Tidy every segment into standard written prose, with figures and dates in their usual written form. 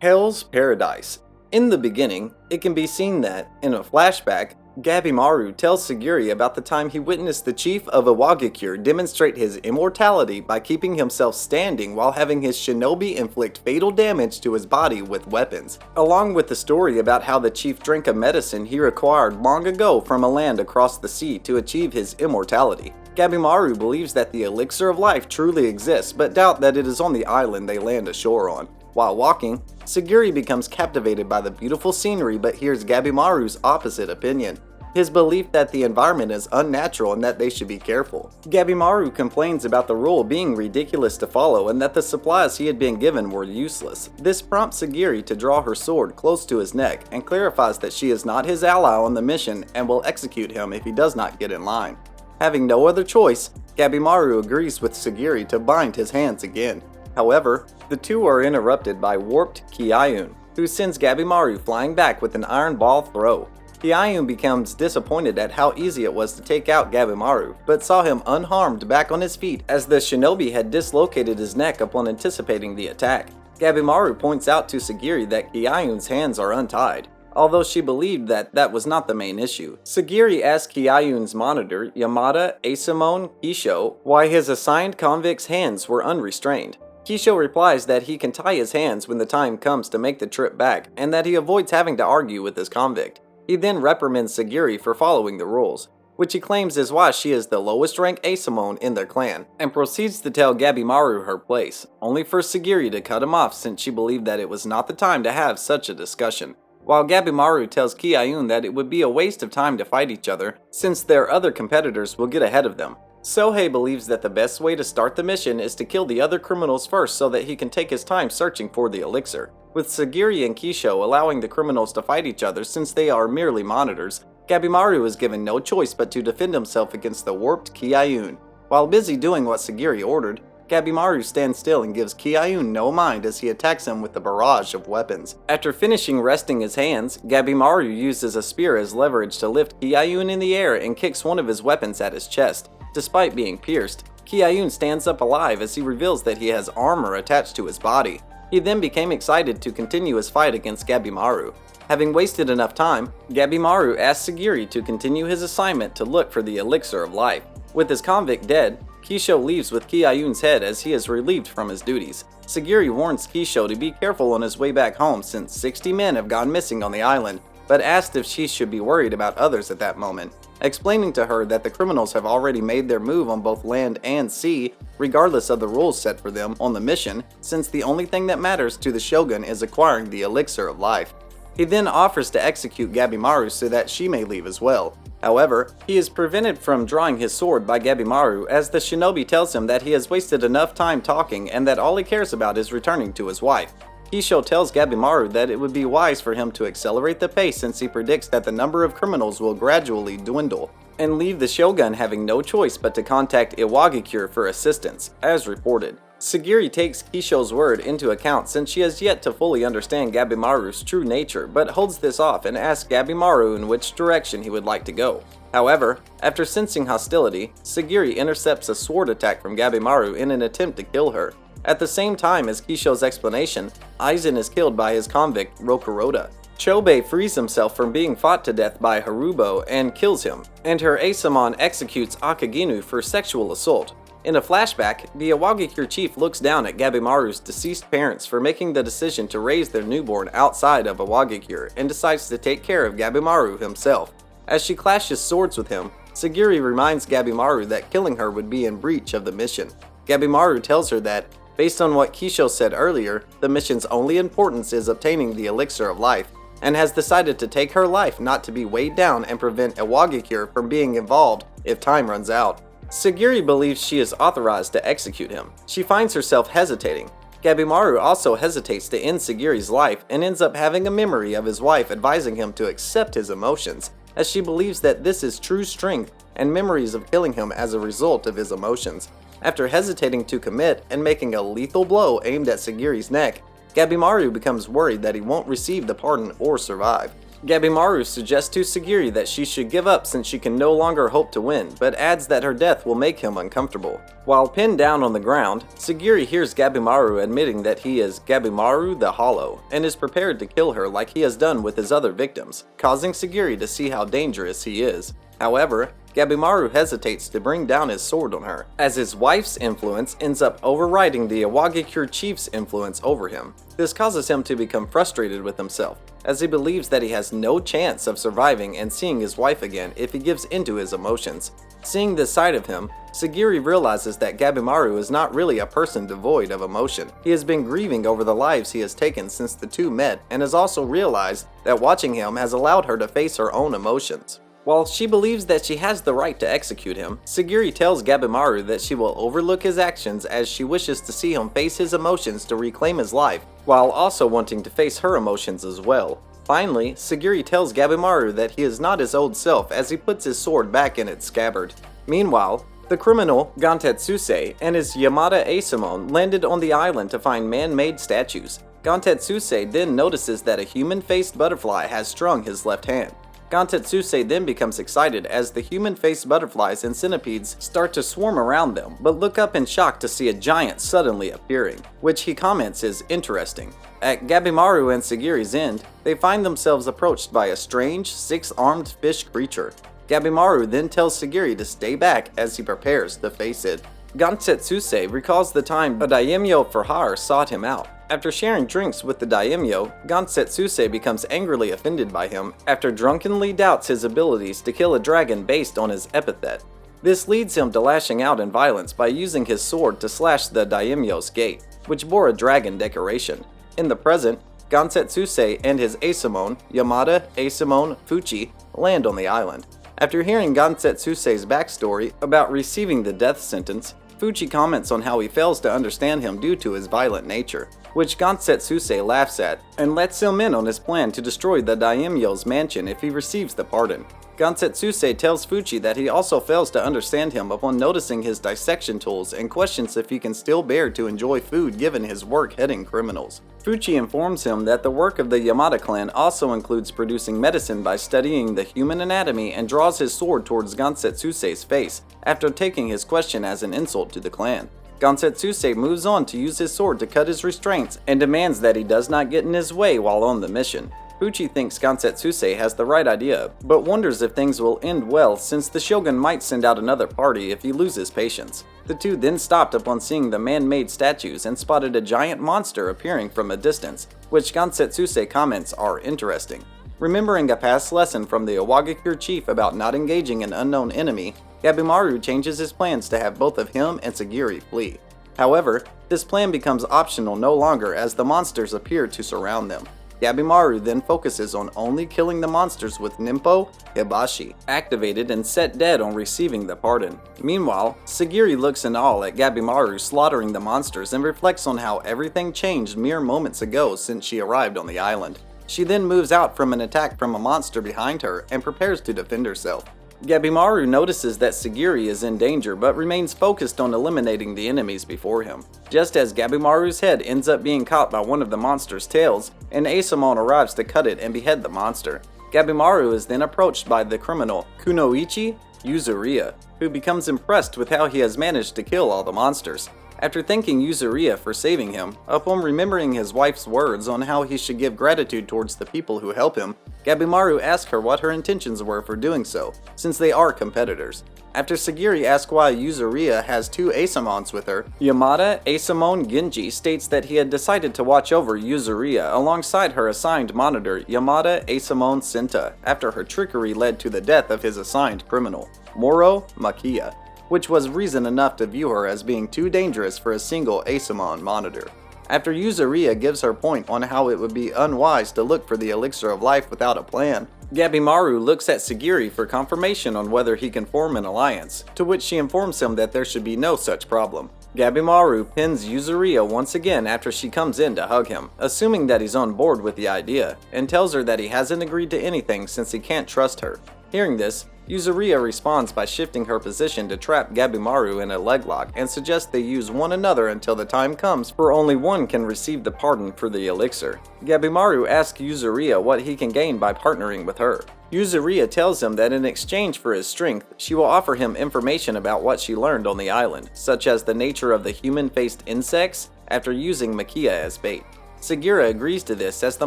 Hell's Paradise. In the beginning, it can be seen that, in a flashback, Gabimaru tells Sagiri about the time he witnessed the chief of Iwagakure demonstrate his immortality by keeping himself standing while having his shinobi inflict fatal damage to his body with weapons, along with the story about how the chief drank a medicine he acquired long ago from a land across the sea to achieve his immortality. Gabimaru believes that the Elixir of Life truly exists, but doubt that it is on the island they land ashore on. While walking, Sagiri becomes captivated by the beautiful scenery but hears Gabimaru's opposite opinion, his belief that the environment is unnatural and that they should be careful. Gabimaru complains about the rule being ridiculous to follow and that the supplies he had been given were useless. This prompts Sagiri to draw her sword close to his neck and clarifies that she is not his ally on the mission and will execute him if he does not get in line. Having no other choice, Gabimaru agrees with Sagiri to bind his hands again. However, the two are interrupted by warped Kiayun, who sends Gabimaru flying back with an iron ball throw. Kiayun becomes disappointed at how easy it was to take out Gabimaru, but saw him unharmed back on his feet as the shinobi had dislocated his neck upon anticipating the attack. Gabimaru points out to Sagiri that Kiayun's hands are untied, although she believed that that was not the main issue. Sagiri asks Kiayun's monitor, Yamada Asaemon Sagiri, why his assigned convict's hands were unrestrained. Kisho replies that he can tie his hands when the time comes to make the trip back, and that he avoids having to argue with his convict. He then reprimands Sagiri for following the rules, which he claims is why she is the lowest rank Asaemon in their clan, and proceeds to tell Gabimaru her place, only for Sagiri to cut him off since she believed that it was not the time to have such a discussion. While Gabimaru tells Kiayun that it would be a waste of time to fight each other, since their other competitors will get ahead of them. Sohei believes that the best way to start the mission is to kill the other criminals first so that he can take his time searching for the elixir. With Sagiri and Kisho allowing the criminals to fight each other since they are merely monitors, Gabimaru is given no choice but to defend himself against the warped Kiayun. While busy doing what Sagiri ordered, Gabimaru stands still and gives Kiayun no mind as he attacks him with a barrage of weapons. After finishing resting his hands, Gabimaru uses a spear as leverage to lift Kiayun in the air and kicks one of his weapons at his chest. Despite being pierced, Kiayun stands up alive as he reveals that he has armor attached to his body. He then became excited to continue his fight against Gabimaru. Having wasted enough time, Gabimaru asks Sagiri to continue his assignment to look for the Elixir of Life. With his convict dead, Kisho leaves with Kiayun's head as he is relieved from his duties. Sagiri warns Kisho to be careful on his way back home since 60 men have gone missing on the island, but asked if she should be worried about others at that moment, explaining to her that the criminals have already made their move on both land and sea, regardless of the rules set for them on the mission, since the only thing that matters to the shogun is acquiring the Elixir of Life. He then offers to execute Gabimaru so that she may leave as well. However, he is prevented from drawing his sword by Gabimaru as the shinobi tells him that he has wasted enough time talking and that all he cares about is returning to his wife. Kisho tells Gabimaru that it would be wise for him to accelerate the pace since he predicts that the number of criminals will gradually dwindle, and leave the shogun having no choice but to contact Iwagakure for assistance, as reported. Sagiri takes Kisho's word into account since she has yet to fully understand Gabimaru's true nature, but holds this off and asks Gabimaru in which direction he would like to go. However, after sensing hostility, Sagiri intercepts a sword attack from Gabimaru in an attempt to kill her. At the same time as Kisho's explanation, Aizen is killed by his convict, Rokuroda. Chobei frees himself from being fought to death by Harubo and kills him, and her Asaemon executes Akaginu for sexual assault. In a flashback, the Iwagakure chief looks down at Gabimaru's deceased parents for making the decision to raise their newborn outside of Iwagakure and decides to take care of Gabimaru himself. As she clashes swords with him, Sagiri reminds Gabimaru that killing her would be in breach of the mission. Gabimaru tells her that, based on what Kisho said earlier, the mission's only importance is obtaining the Elixir of Life, and has decided to take her life not to be weighed down and prevent Iwagakure from being involved if time runs out. Sagiri believes she is authorized to execute him. She finds herself hesitating. Gabimaru also hesitates to end Sagiri's life and ends up having a memory of his wife advising him to accept his emotions, as she believes that this is true strength and memories of killing him as a result of his emotions. After hesitating to commit and making a lethal blow aimed at Sagiri's neck, Gabimaru becomes worried that he won't receive the pardon or survive. Gabimaru suggests to Sagiri that she should give up since she can no longer hope to win, but adds that her death will make him uncomfortable. While pinned down on the ground, Sagiri hears Gabimaru admitting that he is Gabimaru the Hollow, and is prepared to kill her like he has done with his other victims, causing Sagiri to see how dangerous he is. However, Gabimaru hesitates to bring down his sword on her, as his wife's influence ends up overriding the Iwagakure chief's influence over him. This causes him to become frustrated with himself, as he believes that he has no chance of surviving and seeing his wife again if he gives into his emotions. Seeing this side of him, Sagiri realizes that Gabimaru is not really a person devoid of emotion. He has been grieving over the lives he has taken since the two met, and has also realized that watching him has allowed her to face her own emotions. While she believes that she has the right to execute him, Sagiri tells Gabimaru that she will overlook his actions as she wishes to see him face his emotions to reclaim his life, while also wanting to face her emotions as well. Finally, Sagiri tells Gabimaru that he is not his old self as he puts his sword back in its scabbard. Meanwhile, the criminal Gantetsuse and his Yamada Asaemon landed on the island to find man-made statues. Gantetsuse then notices that a human-faced butterfly has strung his left hand. Gantetsuse then becomes excited as the human-faced butterflies and centipedes start to swarm around them, but look up in shock to see a giant suddenly appearing, which he comments is interesting. At Gabimaru and Sagiri's end, they find themselves approached by a strange, six-armed fish creature. Gabimaru then tells Sagiri to stay back as he prepares to face it. Gantetsuse recalls the time a daimyo for hire sought him out. After sharing drinks with the daimyo, Gantetsuse becomes angrily offended by him after drunkenly doubts his abilities to kill a dragon based on his epithet. This leads him to lashing out in violence by using his sword to slash the daimyo's gate, which bore a dragon decoration. In the present, Gantetsuse and his Asaemon, Yamada Asaemon Fuchi, land on the island. After hearing Gantsetsuse's backstory about receiving the death sentence, Fuchi comments on how he fails to understand him due to his violent nature, which Gantetsuse laughs at and lets him in on his plan to destroy the daimyo's mansion if he receives the pardon. Gantetsuse tells Fuchi that he also fails to understand him upon noticing his dissection tools and questions if he can still bear to enjoy food given his work heading criminals. Fuchi informs him that the work of the Yamada clan also includes producing medicine by studying the human anatomy, and draws his sword towards Gantsetsuse's face after taking his question as an insult to the clan. Gantetsuse moves on to use his sword to cut his restraints and demands that he does not get in his way while on the mission. Fuchi thinks Gantetsuse has the right idea, but wonders if things will end well since the shogun might send out another party if he loses patience. The two then stopped upon seeing the man-made statues and spotted a giant monster appearing from a distance, which Gantetsuse comments are interesting. Remembering a past lesson from the Iwagakure chief about not engaging an unknown enemy, Gabimaru changes his plans to have both of him and Sagiri flee. However, this plan becomes optional no longer as the monsters appear to surround them. Gabimaru then focuses on only killing the monsters with Nimpo Hibashi, activated and set dead on receiving the pardon. Meanwhile, Sagiri looks in awe at Gabimaru slaughtering the monsters and reflects on how everything changed mere moments ago since she arrived on the island. She then moves out from an attack from a monster behind her and prepares to defend herself. Gabimaru notices that Sagiri is in danger but remains focused on eliminating the enemies before him. Just as Gabimaru's head ends up being caught by one of the monster's tails, an Asaemon arrives to cut it and behead the monster. Gabimaru is then approached by the criminal Kunoichi Yuzuriya, who becomes impressed with how he has managed to kill all the monsters. After thanking Yuzuriya for saving him, upon remembering his wife's words on how he should give gratitude towards the people who help him, Gabimaru asks her what her intentions were for doing so, since they are competitors. After Sagiri asks why Yuzuriya has two Asaemons with her, Yamada Asaemon Genji states that he had decided to watch over Yuzuriya alongside her assigned monitor Yamada Asaemon Senta after her trickery led to the death of his assigned criminal, Moro Makiya, which was reason enough to view her as being too dangerous for a single Asaemon monitor. After Yuzuriya gives her point on how it would be unwise to look for the Elixir of Life without a plan, Gabimaru looks at Sagiri for confirmation on whether he can form an alliance, to which she informs him that there should be no such problem. Gabimaru pins Yuzuriya once again after she comes in to hug him, assuming that he's on board with the idea, and tells her that he hasn't agreed to anything since he can't trust her. Hearing this, Yuzuriya responds by shifting her position to trap Gabimaru in a leglock and suggests they use one another until the time comes for only one can receive the pardon for the elixir. Gabimaru asks Yuzuriya what he can gain by partnering with her. Yuzuriya tells him that in exchange for his strength, she will offer him information about what she learned on the island, such as the nature of the human-faced insects after using Makia as bait. Sagiri agrees to this as the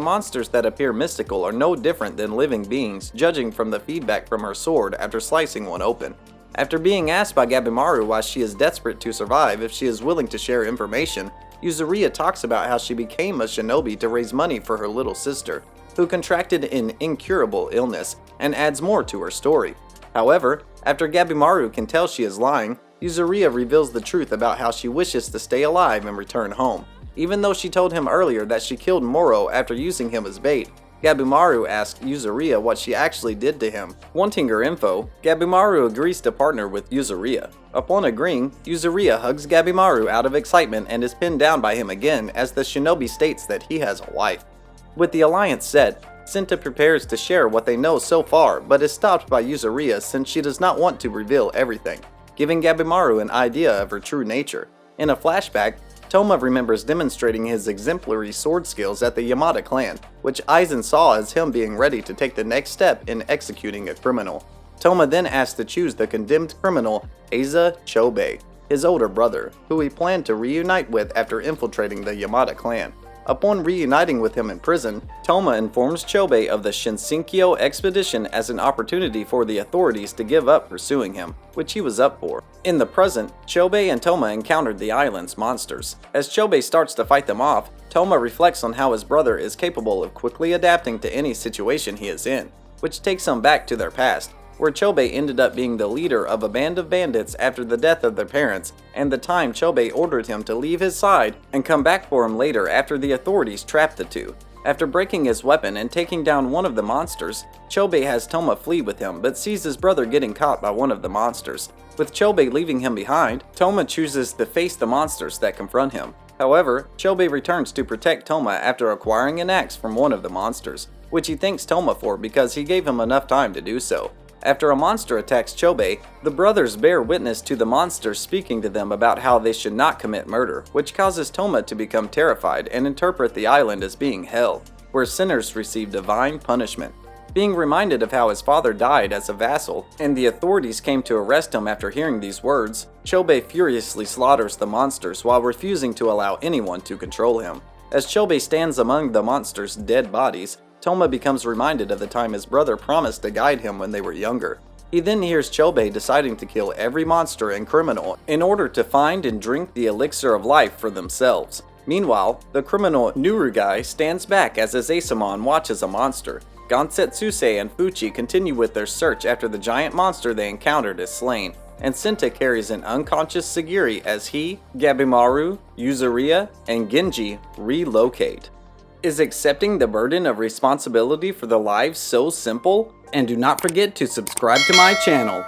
monsters that appear mystical are no different than living beings, judging from the feedback from her sword after slicing one open. After being asked by Gabimaru why she is desperate to survive if she is willing to share information, Yuzuriya talks about how she became a shinobi to raise money for her little sister, who contracted an incurable illness, and adds more to her story. However, after Gabimaru can tell she is lying, Yuzuriya reveals the truth about how she wishes to stay alive and return home. Even though she told him earlier that she killed Moro after using him as bait, Gabimaru asks Yuzuriya what she actually did to him. Wanting her info, Gabimaru agrees to partner with Yuzuriya. Upon agreeing, Yuzuriya hugs Gabimaru out of excitement and is pinned down by him again as the shinobi states that he has a wife. With the alliance set, Senta prepares to share what they know so far, but is stopped by Yuzuriya since she does not want to reveal everything, giving Gabimaru an idea of her true nature. In a flashback, Toma remembers demonstrating his exemplary sword skills at the Yamada clan, which Aizen saw as him being ready to take the next step in executing a criminal. Toma then asks to choose the condemned criminal Eiza Chobei, his older brother, who he planned to reunite with after infiltrating the Yamada clan. Upon reuniting with him in prison, Toma informs Chobei of the Shinsenkyo expedition as an opportunity for the authorities to give up pursuing him, which he was up for. In the present, Chobei and Toma encountered the island's monsters. As Chobei starts to fight them off, Toma reflects on how his brother is capable of quickly adapting to any situation he is in, which takes him back to their past, where Chobei ended up being the leader of a band of bandits after the death of their parents, and the time Chobei ordered him to leave his side and come back for him later after the authorities trapped the two. After breaking his weapon and taking down one of the monsters, Chobei has Toma flee with him but sees his brother getting caught by one of the monsters. With Chobei leaving him behind, Toma chooses to face the monsters that confront him. However, Chobei returns to protect Toma after acquiring an axe from one of the monsters, which he thanks Toma for because he gave him enough time to do so. After a monster attacks Chobei, the brothers bear witness to the monster speaking to them about how they should not commit murder, which causes Toma to become terrified and interpret the island as being hell, where sinners receive divine punishment. Being reminded of how his father died as a vassal, and the authorities came to arrest him after hearing these words, Chobei furiously slaughters the monsters while refusing to allow anyone to control him. As Chobei stands among the monsters' dead bodies, Toma becomes reminded of the time his brother promised to guide him when they were younger. He then hears Chobei deciding to kill every monster and criminal in order to find and drink the Elixir of Life for themselves. Meanwhile, the criminal Nurugai stands back as his Asaemon watches a monster. Gansetsuse and Fuchi continue with their search after the giant monster they encountered is slain, and Senta carries an unconscious Sagiri as he, Gabimaru, Yuzuriya, and Genji relocate. Is accepting the burden of responsibility for the lives so simple? And do not forget to subscribe to my channel.